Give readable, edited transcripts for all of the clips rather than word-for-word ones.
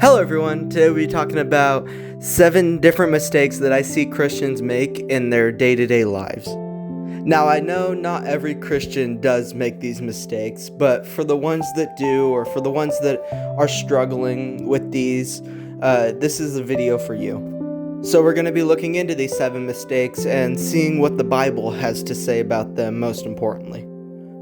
Hello everyone, today we'll be talking about 7 different mistakes that I see Christians make in their day-to-day lives. Now I know not every Christian does make these mistakes, but for the ones that do, or for the ones that are struggling with these, this is a video for you. So we're going to be looking into these 7 mistakes and seeing what the Bible has to say about them most importantly.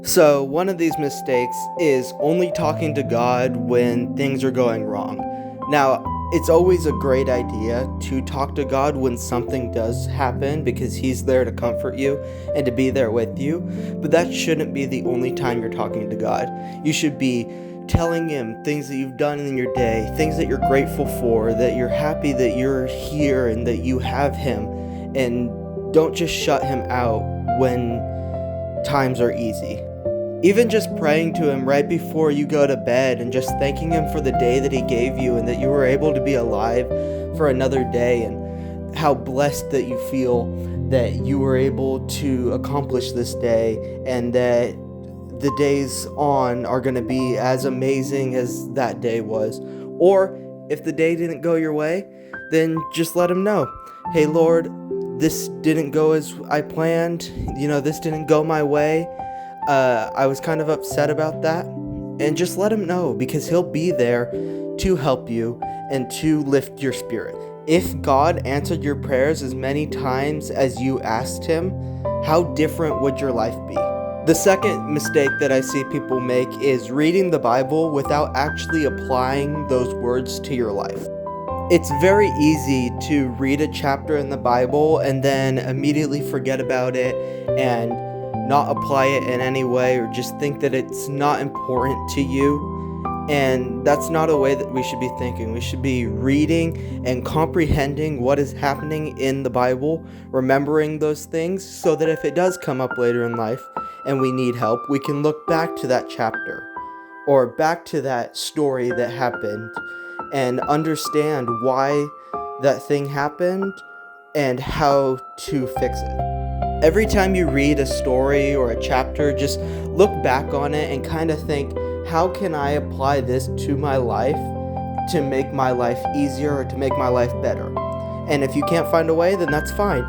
So one of these mistakes is only talking to God when things are going wrong. Now, it's always a great idea to talk to God when something does happen because He's there to comfort you and to be there with you, but that shouldn't be the only time you're talking to God. You should be telling Him things that you've done in your day, things that you're grateful for, that you're happy that you're here and that you have Him, and don't just shut Him out when times are easy. Even just praying to Him right before you go to bed and just thanking Him for the day that He gave you and that you were able to be alive for another day, and how blessed that you feel that you were able to accomplish this day and that the days on are going to be as amazing as that day was. Or if the day didn't go your way, then just let Him know, hey Lord, this didn't go as I planned, this didn't go my way. I was kind of upset about that, and just let Him know, because He'll be there to help you and to lift your spirit. If God answered your prayers as many times as you asked Him, how different would your life be? The second mistake that I see people make is reading the Bible without actually applying those words to your life. It's very easy to read a chapter in the Bible and then immediately forget about it and not apply it in any way, or just think that it's not important to you. And that's not a way that we should be thinking. We should be reading and comprehending what is happening in the Bible, remembering those things, so that if it does come up later in life and we need help, we can look back to that chapter or back to that story that happened and understand why that thing happened and how to fix it. Every time you read a story or a chapter, just look back on it and kind of think, how can I apply this to my life to make my life easier or to make my life better? And if you can't find a way, then that's fine.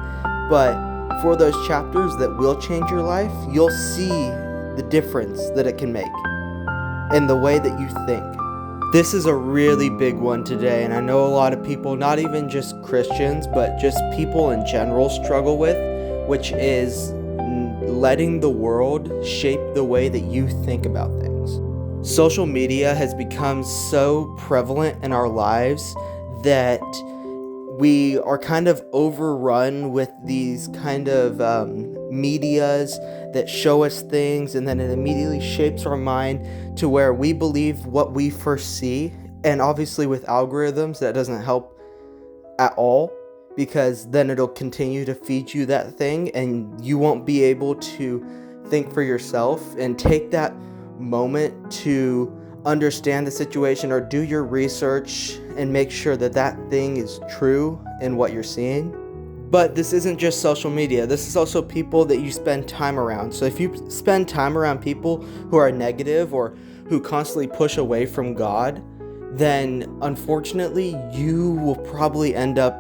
But for those chapters that will change your life, you'll see the difference that it can make in the way that you think. This is a really big one today, and I know a lot of people, not even just Christians, but just people in general, struggle with, which is letting the world shape the way that you think about things. Social media has become so prevalent in our lives that we are kind of overrun with these kind of medias that show us things, and then it immediately shapes our mind to where we believe what we first see. And obviously with algorithms, that doesn't help at all, because then it'll continue to feed you that thing and you won't be able to think for yourself and take that moment to understand the situation or do your research and make sure that that thing is true in what you're seeing. But this isn't just social media. This is also people that you spend time around. So if you spend time around people who are negative or who constantly push away from God, then unfortunately you will probably end up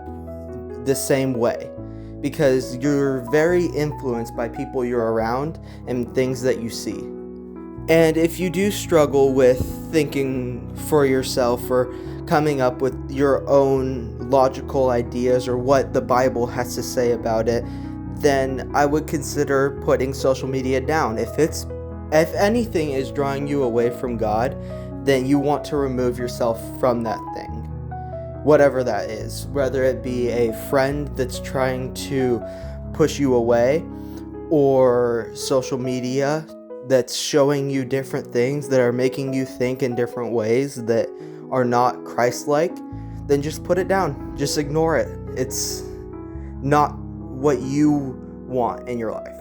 the same way, because you're very influenced by people you're around and things that you see. And if you do struggle with thinking for yourself or coming up with your own logical ideas or what the Bible has to say about it, then I would consider putting social media down. If anything is drawing you away from God, then you want to remove yourself from that thing. Whatever that is, whether it be a friend that's trying to push you away, or social media that's showing you different things that are making you think in different ways that are not Christ-like, then just put it down. Just ignore it. It's not what you want in your life.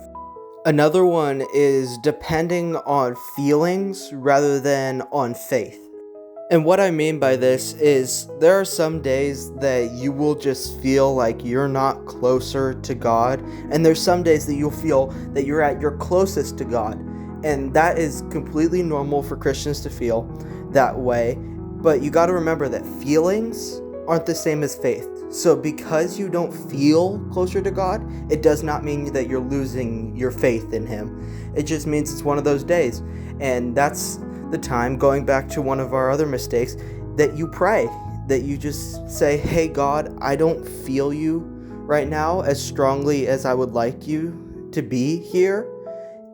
Another one is depending on feelings rather than on faith. And what I mean by this is there are some days that you will just feel like you're not closer to God, and there's some days that you'll feel that you're at your closest to God. And that is completely normal for Christians to feel that way. But you got to remember that feelings aren't the same as faith. So because you don't feel closer to God, it does not mean that you're losing your faith in Him. It just means it's one of those days. And that's the time, going back to one of our other mistakes, that you pray, that you just say, hey God, I don't feel you right now as strongly as I would like you to be here.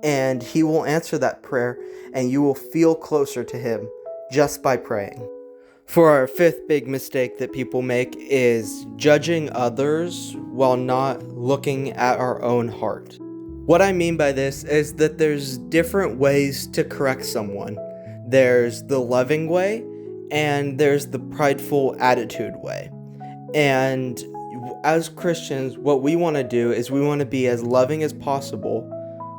And He will answer that prayer, and you will feel closer to Him just by praying. For our fifth big mistake that people make is judging others while not looking at our own heart. What I mean by this is that there's different ways to correct someone. There's the loving way, and there's the prideful attitude way. And as Christians, what we want to do is we want to be as loving as possible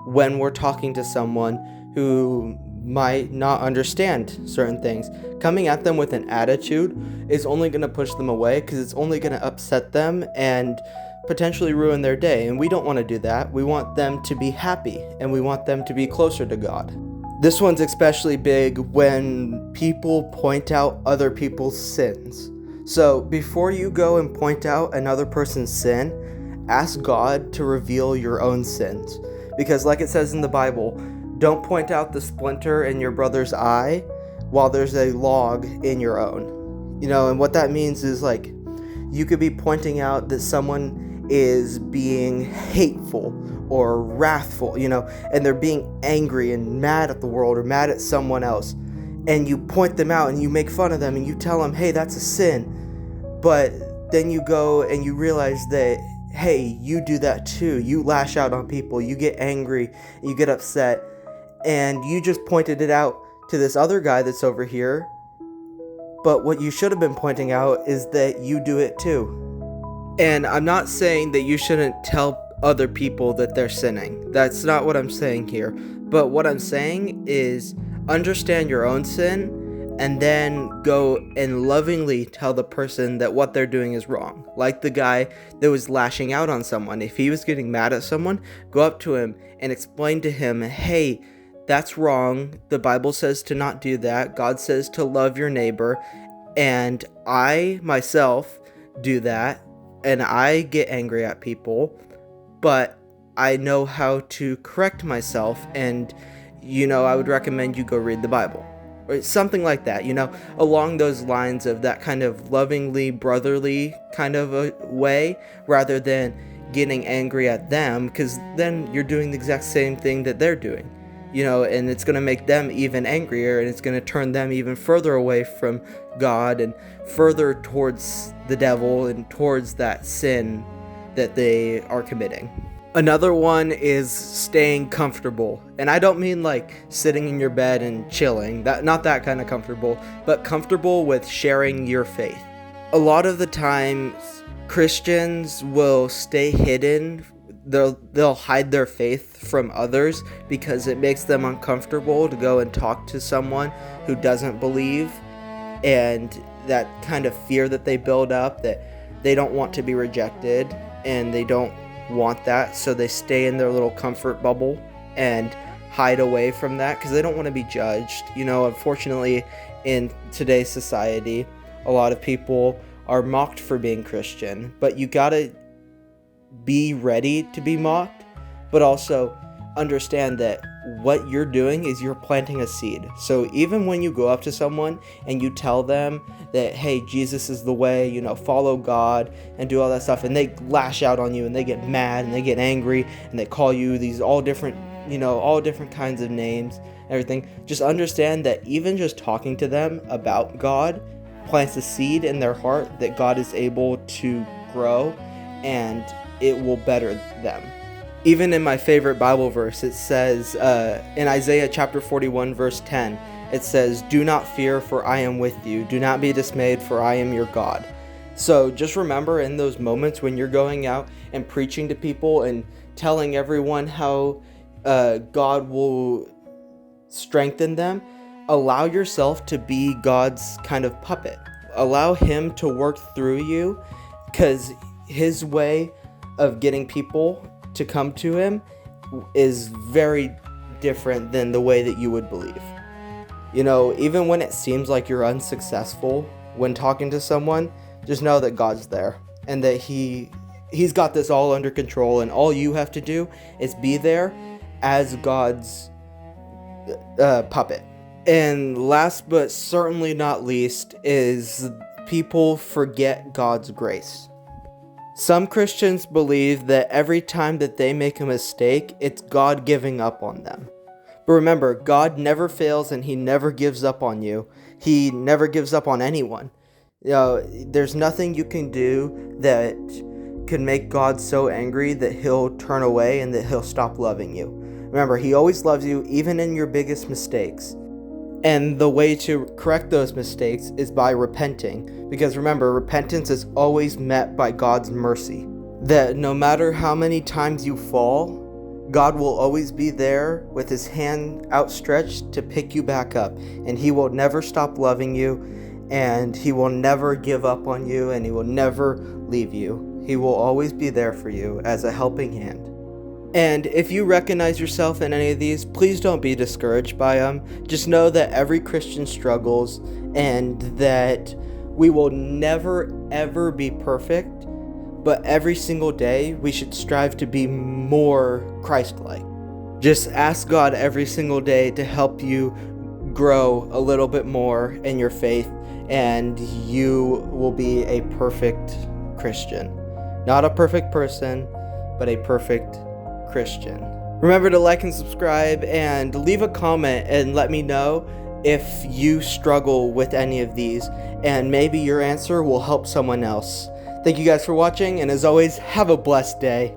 when we're talking to someone who might not understand certain things. Coming at them with an attitude is only going to push them away, because it's only going to upset them and potentially ruin their day. And we don't want to do that. We want them to be happy, and we want them to be closer to God. This one's especially big when people point out other people's sins. So before you go and point out another person's sin, ask God to reveal your own sins. Because like it says in the Bible, don't point out the splinter in your brother's eye while there's a log in your own. And what that means is, like, you could be pointing out that someone is being hateful or wrathful, and they're being angry and mad at the world or mad at someone else. And you point them out and you make fun of them and you tell them, hey, that's a sin. But then you go and you realize that, hey, you do that too. You lash out on people, you get angry, you get upset, and you just pointed it out to this other guy that's over here. But what you should have been pointing out is that you do it too. And I'm not saying that you shouldn't tell other people that they're sinning. That's not what I'm saying here. But what I'm saying is understand your own sin, and then go and lovingly tell the person that what they're doing is wrong. Like the guy that was lashing out on someone. If he was getting mad at someone, go up to him and explain to him, hey, that's wrong. The Bible says to not do that. God says to love your neighbor. And I myself do that. And I get angry at people. But I know how to correct myself. And, I would recommend you go read the Bible. Or something like that, along those lines of that kind of lovingly, brotherly kind of a way, rather than getting angry at them, because then you're doing the exact same thing that they're doing, and it's going to make them even angrier, and it's going to turn them even further away from God and further towards the devil and towards that sin that they are committing. Another one is staying comfortable. And I don't mean like sitting in your bed and chilling, not that kind of comfortable, but comfortable with sharing your faith. A lot of the times, Christians will stay hidden. They'll hide their faith from others because it makes them uncomfortable to go and talk to someone who doesn't believe, and that kind of fear that they build up, that they don't want to be rejected and they don't want that, so they stay in their little comfort bubble and hide away from that because they don't want to be judged. Unfortunately, in today's society, a lot of people are mocked for being Christian, but you gotta be ready to be mocked, but also understand that what you're doing is you're planting a seed. So even when you go up to someone and you tell them that, hey, Jesus is the way, follow God and do all that stuff, and they lash out on you and they get mad and they get angry and they call you these all different kinds of names and everything, just understand that even just talking to them about God plants a seed in their heart that God is able to grow, and it will better them. Even in my favorite Bible verse, it says in Isaiah chapter 41 verse 10, it says, "Do not fear, for I am with you. Do not be dismayed, for I am your God." So just remember, in those moments when you're going out and preaching to people and telling everyone how God will strengthen them, allow yourself to be God's kind of puppet. Allow Him to work through you, because His way of getting people to come to Him is very different than the way that you would believe. Even when it seems like you're unsuccessful when talking to someone, just know that God's there and that He's got this all under control, and all you have to do is be there as God's puppet. And last but certainly not least is people forget God's grace. Some Christians believe that every time that they make a mistake, it's God giving up on them. But remember, God never fails and He never gives up on you. He never gives up on anyone. There's nothing you can do that could make God so angry that He'll turn away and that He'll stop loving you. Remember, He always loves you, even in your biggest mistakes. And the way to correct those mistakes is by repenting. Because remember, repentance is always met by God's mercy. That no matter how many times you fall, God will always be there with His hand outstretched to pick you back up. And He will never stop loving you, and He will never give up on you, and He will never leave you. He will always be there for you as a helping hand. And if you recognize yourself in any of these, please don't be discouraged by them. Just know that every Christian struggles, and that we will never ever be perfect, but every single day we should strive to be more Christ-like. Just ask God every single day to help you grow a little bit more in your faith, and you will be a perfect Christian. Not a perfect person, but a perfect Christian. Remember to like and subscribe, and leave a comment and let me know if you struggle with any of these, and maybe your answer will help someone else. Thank you guys for watching, and as always, have a blessed day.